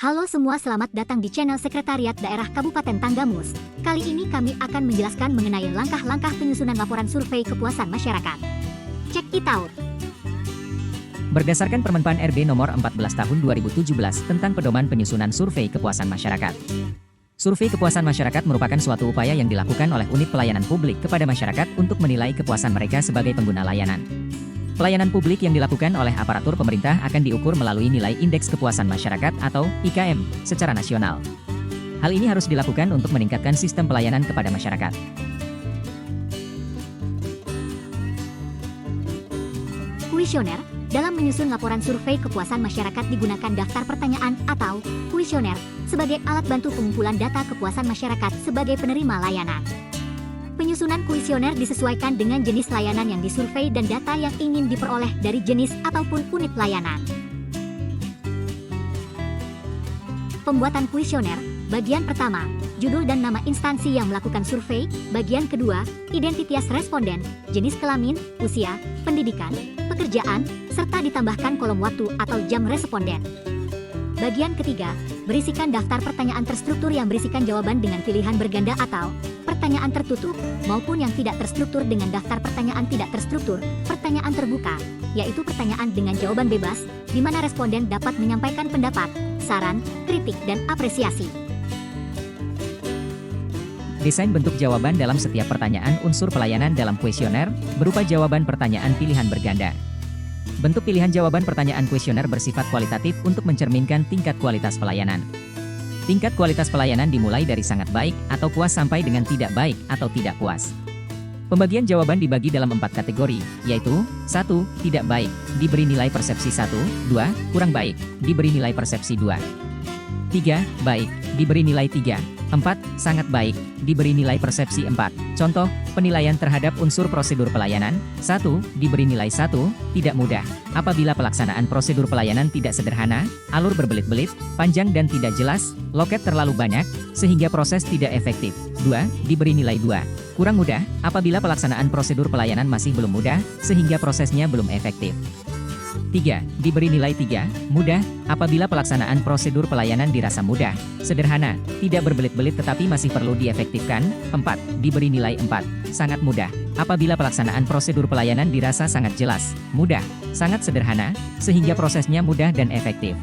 Halo semua, selamat datang di channel Sekretariat Daerah Kabupaten Tanggamus. Kali ini kami akan menjelaskan mengenai langkah-langkah penyusunan laporan survei kepuasan masyarakat. Check it out. Berdasarkan Permenpan RB nomor 14 tahun 2017 tentang pedoman penyusunan survei kepuasan masyarakat. Survei kepuasan masyarakat merupakan suatu upaya yang dilakukan oleh unit pelayanan publik kepada masyarakat untuk menilai kepuasan mereka sebagai pengguna layanan. Pelayanan publik yang dilakukan oleh aparatur pemerintah akan diukur melalui nilai Indeks Kepuasan Masyarakat atau IKM secara nasional. Hal ini harus dilakukan untuk meningkatkan sistem pelayanan kepada masyarakat. Kuesioner. Dalam menyusun laporan survei kepuasan masyarakat digunakan daftar pertanyaan atau kuesioner sebagai alat bantu pengumpulan data kepuasan masyarakat sebagai penerima layanan. Penyusunan kuesioner disesuaikan dengan jenis layanan yang disurvei dan data yang ingin diperoleh dari jenis ataupun unit layanan. Pembuatan kuesioner. Bagian pertama, judul dan nama instansi yang melakukan survei. Bagian kedua, identitas responden, jenis kelamin, usia, pendidikan, pekerjaan, serta ditambahkan kolom waktu atau jam responden. Bagian ketiga, berisikan daftar pertanyaan terstruktur yang berisikan jawaban dengan pilihan berganda atau pertanyaan tertutup, maupun yang tidak terstruktur dengan daftar pertanyaan tidak terstruktur, pertanyaan terbuka, yaitu pertanyaan dengan jawaban bebas, di mana responden dapat menyampaikan pendapat, saran, kritik, dan apresiasi. Desain bentuk jawaban dalam setiap pertanyaan unsur pelayanan dalam kuesioner berupa jawaban pertanyaan pilihan berganda. Bentuk pilihan jawaban pertanyaan kuesioner bersifat kualitatif untuk mencerminkan tingkat kualitas pelayanan. Tingkat kualitas pelayanan dimulai dari sangat baik atau puas sampai dengan tidak baik atau tidak puas. Pembagian jawaban dibagi dalam 4 kategori, yaitu 1. Tidak baik, diberi nilai persepsi 1, 2. Kurang baik, diberi nilai persepsi 2. 3. Baik, diberi nilai 3. 4. Sangat baik, diberi nilai persepsi 4. Contoh, penilaian terhadap unsur prosedur pelayanan. 1. Diberi nilai 1, tidak mudah. Apabila pelaksanaan prosedur pelayanan tidak sederhana, alur berbelit-belit, panjang dan tidak jelas, loket terlalu banyak, sehingga proses tidak efektif. 2. Diberi nilai 2. Kurang mudah, apabila pelaksanaan prosedur pelayanan masih belum mudah, sehingga prosesnya belum efektif. 3. Diberi nilai 3, mudah, apabila pelaksanaan prosedur pelayanan dirasa mudah, sederhana, tidak berbelit-belit tetapi masih perlu diefektifkan. 4. Diberi nilai 4, sangat mudah, apabila pelaksanaan prosedur pelayanan dirasa sangat jelas, mudah, sangat sederhana, sehingga prosesnya mudah dan efektif.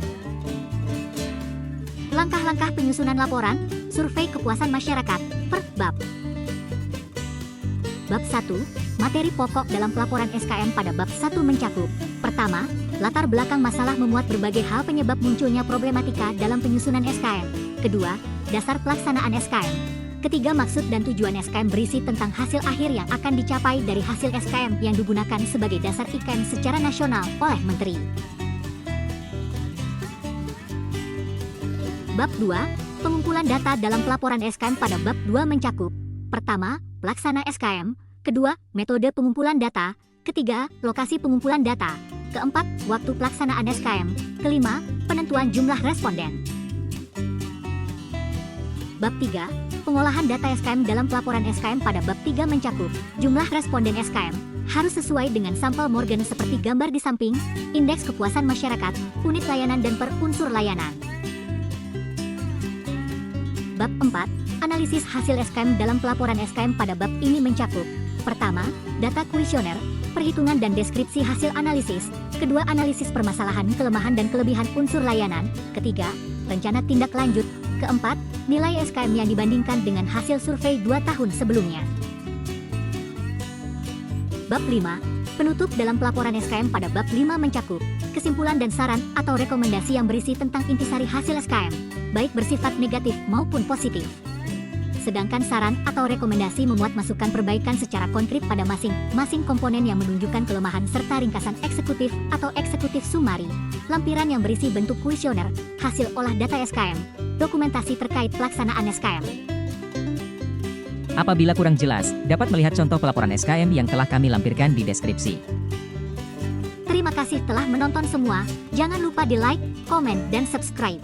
Langkah-langkah penyusunan laporan, survei kepuasan masyarakat, per bab. Bab 1, materi pokok dalam pelaporan SKM pada bab 1 mencakup: pertama, latar belakang masalah memuat berbagai hal penyebab munculnya problematika dalam penyusunan SKM. Kedua, dasar pelaksanaan SKM. Ketiga, maksud dan tujuan SKM berisi tentang hasil akhir yang akan dicapai dari hasil SKM yang digunakan sebagai dasar IKM secara nasional oleh Menteri. Bab 2, pengumpulan data dalam pelaporan SKM pada bab 2 mencakup: pertama, pelaksana SKM. Kedua, metode pengumpulan data. Ketiga, lokasi pengumpulan data. Keempat, waktu pelaksanaan SKM. Kelima, penentuan jumlah responden. Bab 3, pengolahan data SKM dalam pelaporan SKM pada bab 3 mencakup: jumlah responden SKM harus sesuai dengan sampel Morgan seperti gambar di samping, indeks kepuasan masyarakat, unit layanan dan per unsur layanan. Bab 4, analisis hasil SKM dalam pelaporan SKM pada bab ini mencakup: pertama, data kuesioner, perhitungan dan deskripsi hasil analisis. Kedua, analisis permasalahan, kelemahan dan kelebihan unsur layanan. Ketiga, rencana tindak lanjut. Keempat, nilai SKM yang dibandingkan dengan hasil survei 2 tahun sebelumnya. Bab 5, penutup dalam pelaporan SKM pada bab 5 mencakup: kesimpulan dan saran atau rekomendasi yang berisi tentang intisari hasil SKM, baik bersifat negatif maupun positif. Sedangkan saran atau rekomendasi memuat masukan perbaikan secara konkret pada masing-masing komponen yang menunjukkan kelemahan serta ringkasan eksekutif atau eksekutif sumari. Lampiran yang berisi bentuk kuesioner, hasil olah data SKM, dokumentasi terkait pelaksanaan SKM. Apabila kurang jelas, dapat melihat contoh pelaporan SKM yang telah kami lampirkan di deskripsi. Terima kasih telah menonton semua. Jangan lupa di like, komen, dan subscribe.